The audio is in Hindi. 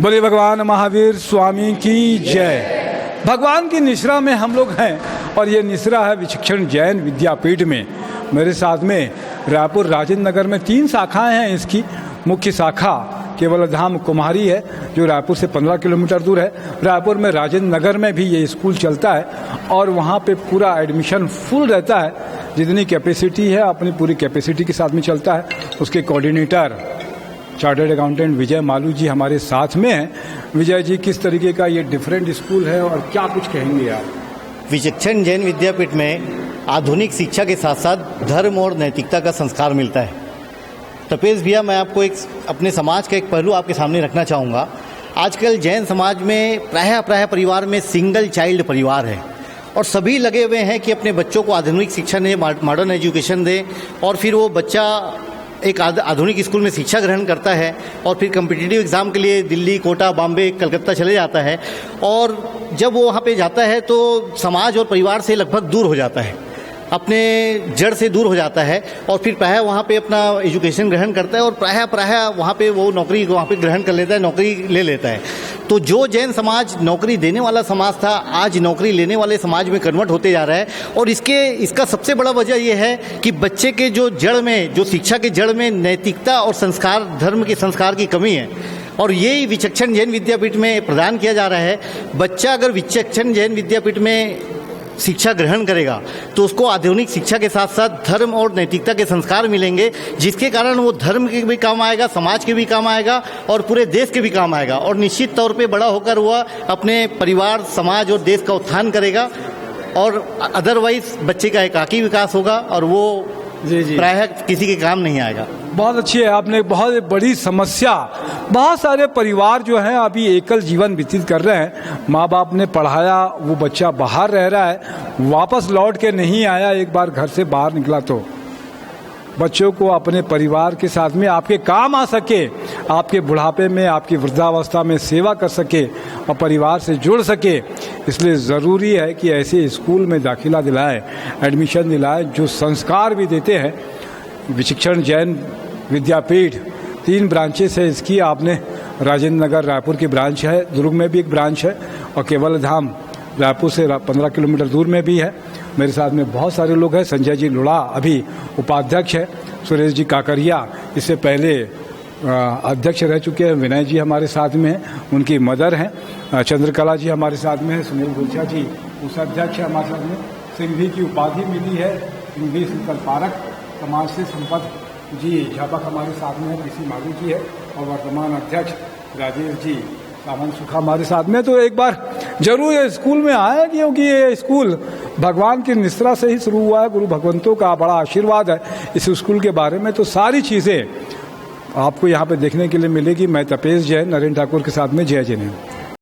बोले भगवान महावीर स्वामी की जय। भगवान की निश्रा में हम लोग हैं और ये निश्रा है विचक्षण जैन विद्यापीठ में। मेरे साथ में रायपुर राजेंद्र नगर में 3 शाखाएं हैं। इसकी मुख्य शाखा केवल धाम कुम्हारी है जो रायपुर से 15 किलोमीटर दूर है। रायपुर में राजेंद्र नगर में भी ये स्कूल चलता है और वहाँ पे पूरा एडमिशन फुल रहता है। जितनी कैपेसिटी है अपनी पूरी कैपेसिटी के साथ में चलता है। उसके कोऑर्डिनेटर चार्टर्ड अकाउंटेंट विजय मालू जी हमारे साथ में हैं। विजय जी, किस तरीके का ये डिफरेंट स्कूल है और क्या कुछ कहेंगे आप? विचक्षण जैन विद्यापीठ में आधुनिक शिक्षा के साथ साथ धर्म और नैतिकता का संस्कार मिलता है। तपेश भैया, मैं आपको एक अपने समाज का एक पहलू आपके सामने रखना चाहूँगा। आजकल जैन समाज में प्रायः परिवार में सिंगल चाइल्ड परिवार है और सभी लगे हुए हैं कि अपने बच्चों को आधुनिक शिक्षा दें, मॉडर्न एजुकेशन दें और फिर वो बच्चा एक आधुनिक स्कूल में शिक्षा ग्रहण करता है और फिर कम्पिटिटिव एग्ज़ाम के लिए दिल्ली, कोटा, बॉम्बे, कलकत्ता चले जाता है और जब वो वहाँ पे जाता है तो समाज और परिवार से लगभग दूर हो जाता है, अपने जड़ से दूर हो जाता है और फिर प्रायः वहाँ पे अपना एजुकेशन ग्रहण करता है और प्रायः वहाँ पे वो नौकरी वहाँ पे ग्रहण कर लेता है, नौकरी ले लेता है। तो जो जैन समाज नौकरी देने वाला समाज था आज नौकरी लेने वाले समाज में कन्वर्ट होते जा रहा है और इसका सबसे बड़ा वजह यह है कि बच्चे के जो जड़ में, जो शिक्षा के जड़ में नैतिकता और संस्कार, धर्म के संस्कार की कमी है और यही विचक्षण जैन विद्यापीठ में प्रदान किया जा रहा है। बच्चा अगर विचक्षण जैन विद्यापीठ में शिक्षा ग्रहण करेगा तो उसको आधुनिक शिक्षा के साथ साथ धर्म और नैतिकता के संस्कार मिलेंगे, जिसके कारण वो धर्म के भी काम आएगा, समाज के भी काम आएगा और पूरे देश के भी काम आएगा और निश्चित तौर पे बड़ा होकर वह अपने परिवार, समाज और देश का उत्थान करेगा और अदरवाइज बच्चे का एकाकी विकास होगा और वो प्रायः किसी के काम नहीं आएगा। बहुत अच्छी है, आपने बहुत बड़ी समस्या। बहुत सारे परिवार जो हैं अभी एकल जीवन व्यतीत कर रहे हैं। माँ बाप ने पढ़ाया, वो बच्चा बाहर रह रहा है, वापस लौट के नहीं आया। एक बार घर से बाहर निकला तो बच्चों को अपने परिवार के साथ में आपके काम आ सके, आपके बुढ़ापे में, आपकी वृद्धावस्था में सेवा कर सके और परिवार से जुड़ सके, इसलिए ज़रूरी है कि ऐसे स्कूल में दाखिला दिलाए, एडमिशन दिलाए जो संस्कार भी देते हैं। विचक्षण जैन विद्यापीठ 3 ब्रांचेस है इसकी। आपने राजेंद्र नगर रायपुर की ब्रांच है, दुर्ग में भी एक ब्रांच है और केवल धाम रायपुर से 15 किलोमीटर दूर में भी है। मेरे साथ में बहुत सारे लोग हैं। संजय जी लुड़ा अभी उपाध्यक्ष है, सुरेश जी काकरिया इससे पहले अध्यक्ष रह चुके हैं, विनय जी हमारे साथ में हैं, उनकी मदर हैं, चंद्रकला जी हमारे साथ में है, सुनील गुलछा जी उपाध्यक्ष है हमारे साथ में। सिंघवी की उपाधि मिली है, सिंघवी शीतल पारक। समाज से संपत जी झापक हमारे साथ में है, पीसी मालू जी है और वर्तमान अध्यक्ष राजेश जी सावन सुखा हमारे साथ में। तो एक बार जरूर ये स्कूल में आए क्योंकि ये स्कूल भगवान की निश्रा से ही शुरू हुआ है। गुरु भगवंतों का बड़ा आशीर्वाद है इस स्कूल के बारे में। तो सारी चीज़ें आपको यहाँ पे देखने के लिए मिलेगी। मैं तपेश जैन, नरेंद्र ठाकुर के साथ में। जय जैन।